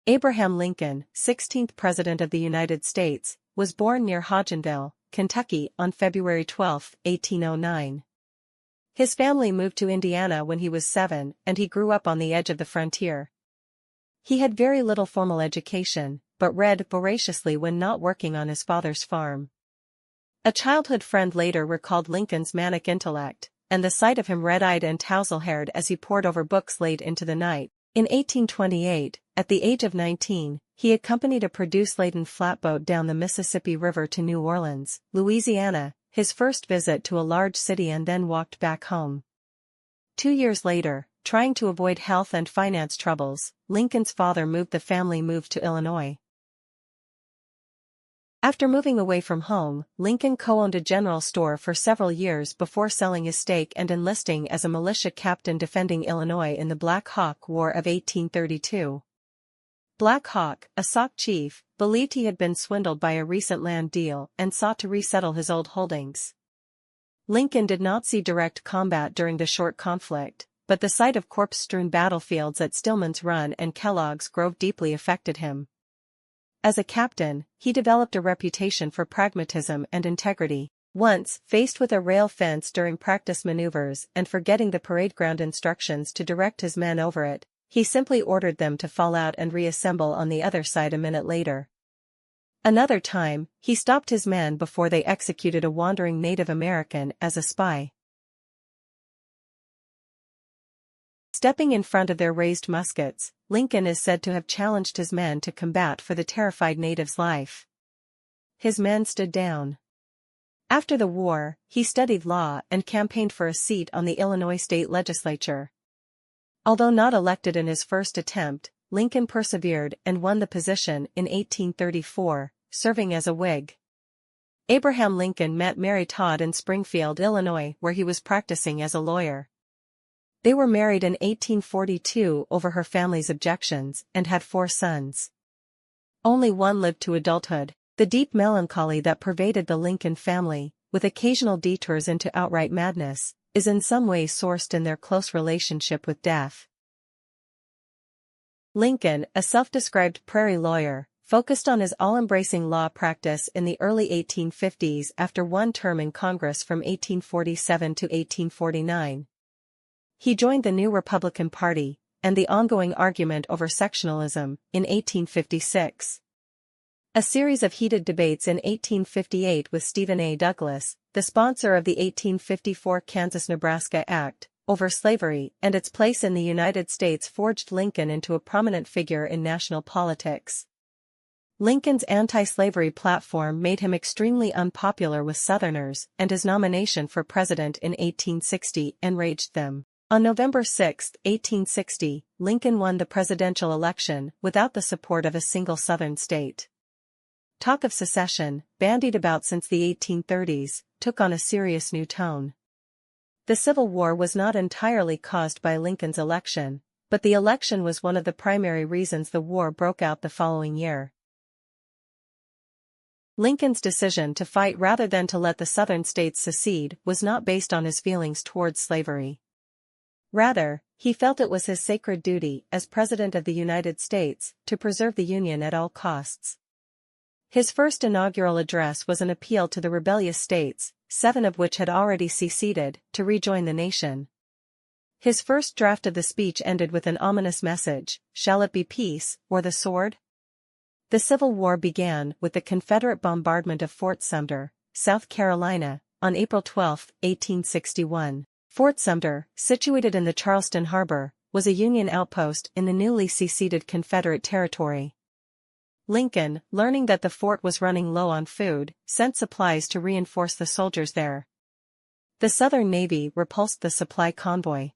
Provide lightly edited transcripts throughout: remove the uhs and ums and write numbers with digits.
Abraham Lincoln, 16th President of the United States, was born near Hodgenville, Kentucky on February 12, 1809. His family moved to Indiana when he was 7 and he grew up on the edge of the frontier. He had very little formal education, but read voraciously when not working on his father's farm. A childhood friend later recalled Lincoln's manic intellect, and the sight of him red-eyed and tousle-haired as he pored over books late into the night. In 1828, at the age of 19, he accompanied a produce-laden flatboat down the Mississippi River to New Orleans, Louisiana, his first visit to a large city, and then walked back home. 2 years later, trying to avoid health and finance troubles, Lincoln's father moved to Illinois. After moving away from home, Lincoln co-owned a general store for several years before selling his stake and enlisting as a militia captain defending Illinois in the Black Hawk War of 1832. Black Hawk, a Sauk chief, believed he had been swindled by a recent land deal and sought to resettle his old holdings. Lincoln did not see direct combat during the short conflict, but the sight of corpse-strewn battlefields at Stillman's Run and Kellogg's Grove deeply affected him. As a captain, he developed a reputation for pragmatism and integrity. Once, faced with a rail fence during practice maneuvers and forgetting the parade ground instructions to direct his men over it, he simply ordered them to fall out and reassemble on the other side a minute later. Another time, he stopped his men before they executed a wandering Native American as a spy. Stepping in front of their raised muskets, Lincoln is said to have challenged his men to combat for the terrified natives' life. His men stood down. After the war, he studied law and campaigned for a seat on the Illinois state legislature. Although not elected in his first attempt, Lincoln persevered and won the position in 1834, serving as a Whig. Abraham Lincoln met Mary Todd in Springfield, Illinois, where he was practicing as a lawyer. They were married in 1842 over her family's objections and had 4 sons. Only one lived to adulthood. The deep melancholy that pervaded the Lincoln family, with occasional detours into outright madness, is in some ways sourced in their close relationship with death. Lincoln, a self-described prairie lawyer, focused on his all-embracing law practice in the early 1850s after one term in Congress from 1847 to 1849. He joined the new Republican Party, and the ongoing argument over sectionalism, in 1856. A series of heated debates in 1858 with Stephen A. Douglas, the sponsor of the 1854 Kansas-Nebraska Act, over slavery and its place in the United States forged Lincoln into a prominent figure in national politics. Lincoln's anti-slavery platform made him extremely unpopular with Southerners, and his nomination for president in 1860 enraged them. On November 6, 1860, Lincoln won the presidential election without the support of a single Southern state. Talk of secession, bandied about since the 1830s, took on a serious new tone. The Civil War was not entirely caused by Lincoln's election, but the election was one of the primary reasons the war broke out the following year. Lincoln's decision to fight rather than to let the Southern states secede was not based on his feelings towards slavery. Rather, he felt it was his sacred duty as President of the United States to preserve the Union at all costs. His first inaugural address was an appeal to the rebellious states, 7 of which had already seceded, to rejoin the nation. His first draft of the speech ended with an ominous message: "Shall it be peace, or the sword?" The Civil War began with the Confederate bombardment of Fort Sumter, South Carolina, on April 12, 1861. Fort Sumter, situated in the Charleston Harbor, was a Union outpost in the newly seceded Confederate territory. Lincoln, learning that the fort was running low on food, sent supplies to reinforce the soldiers there. The Southern Navy repulsed the supply convoy.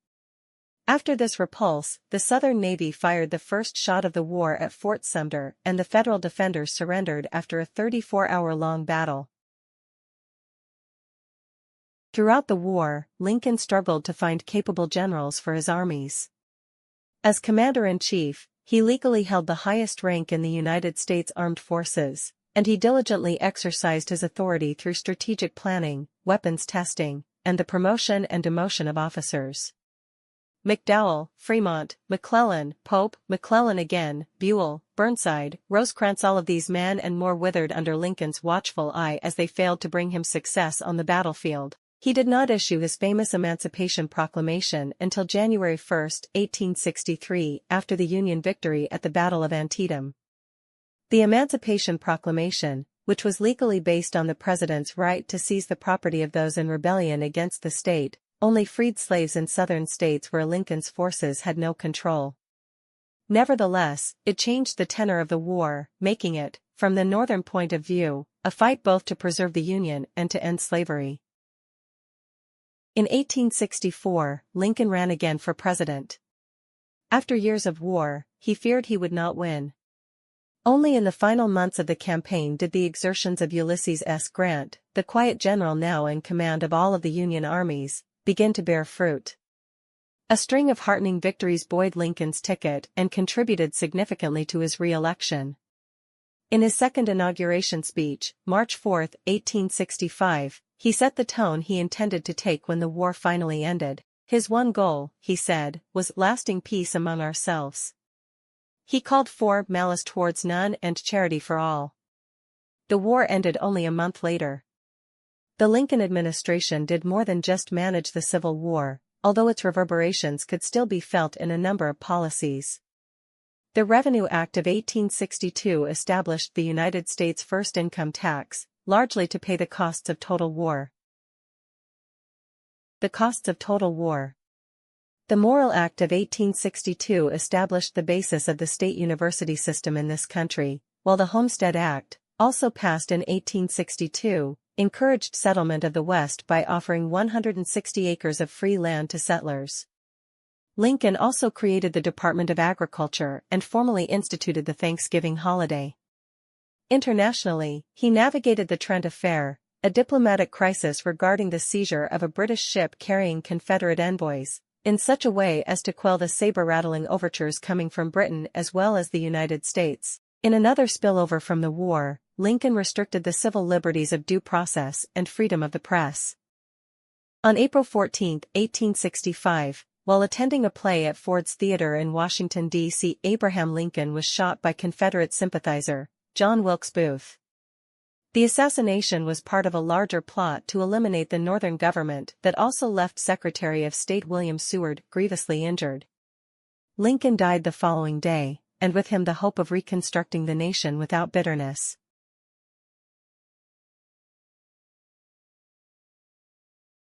After this repulse, the Southern Navy fired the first shot of the war at Fort Sumter, and the Federal defenders surrendered after a 34-hour-long battle. Throughout the war, Lincoln struggled to find capable generals for his armies. As commander-in-chief, he legally held the highest rank in the United States Armed Forces, and he diligently exercised his authority through strategic planning, weapons testing, and the promotion and demotion of officers. McDowell, Fremont, McClellan, Pope, McClellan again, Buell, Burnside, Rosecrans, all of these men and more withered under Lincoln's watchful eye as they failed to bring him success on the battlefield. He did not issue his famous Emancipation Proclamation until January 1, 1863, after the Union victory at the Battle of Antietam. The Emancipation Proclamation, which was legally based on the president's right to seize the property of those in rebellion against the state, only freed slaves in southern states where Lincoln's forces had no control. Nevertheless, it changed the tenor of the war, making it, from the Northern point of view, a fight both to preserve the Union and to end slavery. In 1864, Lincoln ran again for president. After years of war, he feared he would not win. Only in the final months of the campaign did the exertions of Ulysses S. Grant, the quiet general now in command of all of the Union armies, begin to bear fruit. A string of heartening victories buoyed Lincoln's ticket and contributed significantly to his re-election. In his second inauguration speech, March 4, 1865, he set the tone he intended to take when the war finally ended. His one goal, he said, was lasting peace among ourselves. He called for malice towards none and charity for all. The war ended only a month later. The Lincoln administration did more than just manage the Civil War, although its reverberations could still be felt in a number of policies. The Revenue Act of 1862 established the United States' first income tax, largely to pay the costs of total war. The costs of total war. The Morrill Act of 1862 established the basis of the state university system in this country, while the Homestead Act, also passed in 1862, encouraged settlement of the West by offering 160 acres of free land to settlers. Lincoln also created the Department of Agriculture and formally instituted the Thanksgiving holiday. Internationally, he navigated the Trent Affair, a diplomatic crisis regarding the seizure of a British ship carrying Confederate envoys, in such a way as to quell the saber-rattling overtures coming from Britain as well as the United States. In another spillover from the war, Lincoln restricted the civil liberties of due process and freedom of the press. On April 14, 1865, while attending a play at Ford's Theater in Washington, D.C., Abraham Lincoln was shot by Confederate sympathizer, John Wilkes Booth. The assassination was part of a larger plot to eliminate the Northern government that also left Secretary of State William Seward grievously injured. Lincoln died the following day, and with him the hope of reconstructing the nation without bitterness.